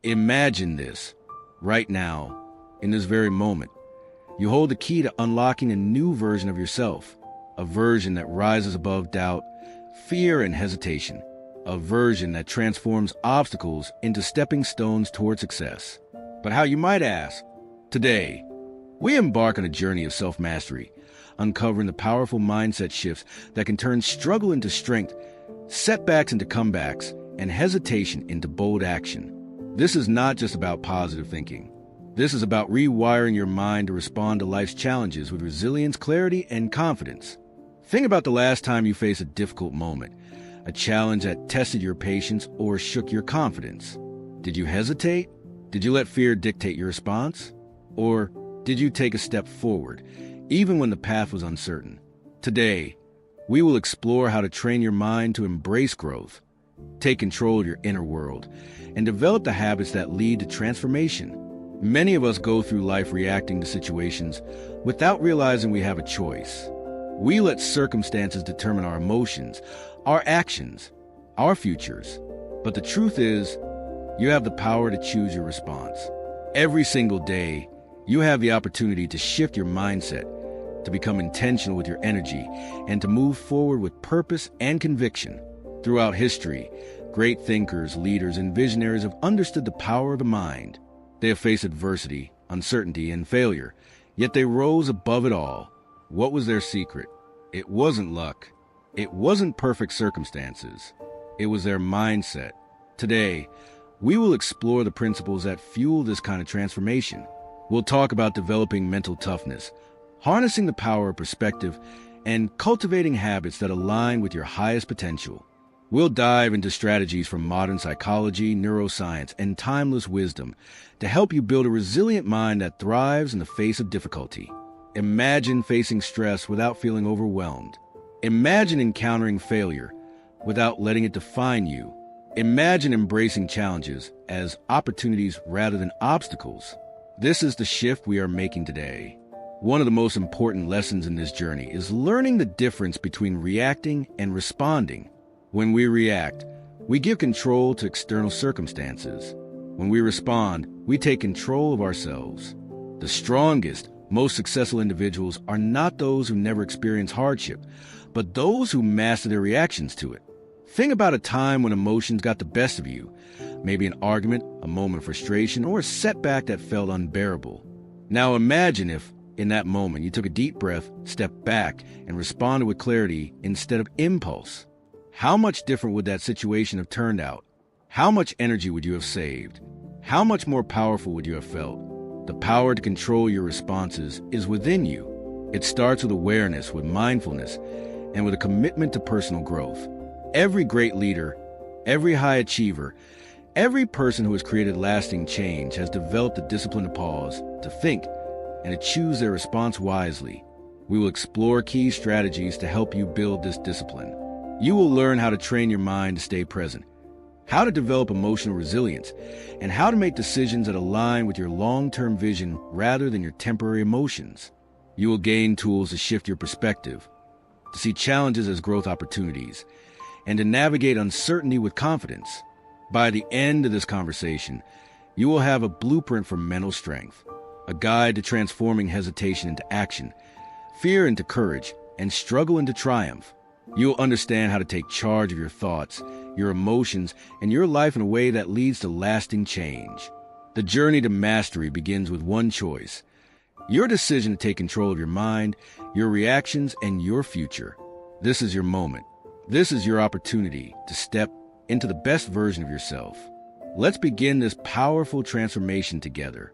Imagine this. Right now, in this very moment, you hold the key to unlocking a new version of yourself, a version that rises above doubt, fear, and hesitation, a version that transforms obstacles into stepping stones toward success. But how, you might ask? Today, we embark on a journey of self-mastery, uncovering the powerful mindset shifts that can turn struggle into strength, setbacks into comebacks, and hesitation into bold action. This is not just about positive thinking. This is about rewiring your mind to respond to life's challenges with resilience, clarity, and confidence. Think about the last time you faced a difficult moment, a challenge that tested your patience or shook your confidence. Did you hesitate? Did you let fear dictate your response? Or did you take a step forward, even when the path was uncertain? Today, we will explore how to train your mind to embrace growth, take control of your inner world, and develop the habits that lead to transformation. Many of us go through life reacting to situations without realizing we have a choice. We let circumstances determine our emotions, our actions, our futures. But the truth is, you have the power to choose your response. Every single day, you have the opportunity to shift your mindset, to become intentional with your energy, and to move forward with purpose and conviction. Throughout history, great thinkers, leaders, and visionaries have understood the power of the mind. They have faced adversity, uncertainty, and failure, yet they rose above it all. What was their secret? It wasn't luck. It wasn't perfect circumstances. It was their mindset. Today, we will explore the principles that fuel this kind of transformation. We'll talk about developing mental toughness, harnessing the power of perspective, and cultivating habits that align with your highest potential. We'll dive into strategies from modern psychology, neuroscience, and timeless wisdom to help you build a resilient mind that thrives in the face of difficulty. Imagine facing stress without feeling overwhelmed. Imagine encountering failure without letting it define you. Imagine embracing challenges as opportunities rather than obstacles. This is the shift we are making today. One of the most important lessons in this journey is learning the difference between reacting and responding. When we react, we give control to external circumstances. When we respond, we take control of ourselves. The strongest, most successful individuals are not those who never experience hardship, but those who master their reactions to it. Think about a time when emotions got the best of you, maybe an argument, a moment of frustration, or a setback that felt unbearable. Now imagine if, in that moment, you took a deep breath, stepped back, and responded with clarity instead of impulse. How much different would that situation have turned out? How much energy would you have saved? How much more powerful would you have felt? The power to control your responses is within you. It starts with awareness, with mindfulness, and with a commitment to personal growth. Every great leader, every high achiever, every person who has created lasting change has developed the discipline to pause, to think, and to choose their response wisely. We will explore key strategies to help you build this discipline. You will learn how to train your mind to stay present, how to develop emotional resilience, and how to make decisions that align with your long-term vision rather than your temporary emotions. You will gain tools to shift your perspective, to see challenges as growth opportunities, and to navigate uncertainty with confidence. By the end of this conversation, you will have a blueprint for mental strength, a guide to transforming hesitation into action, fear into courage, and struggle into triumph. You will understand how to take charge of your thoughts, your emotions, and your life in a way that leads to lasting change. The journey to mastery begins with one choice: your decision to take control of your mind, your reactions, and your future. This is your moment. This is your opportunity to step into the best version of yourself. Let's begin this powerful transformation together.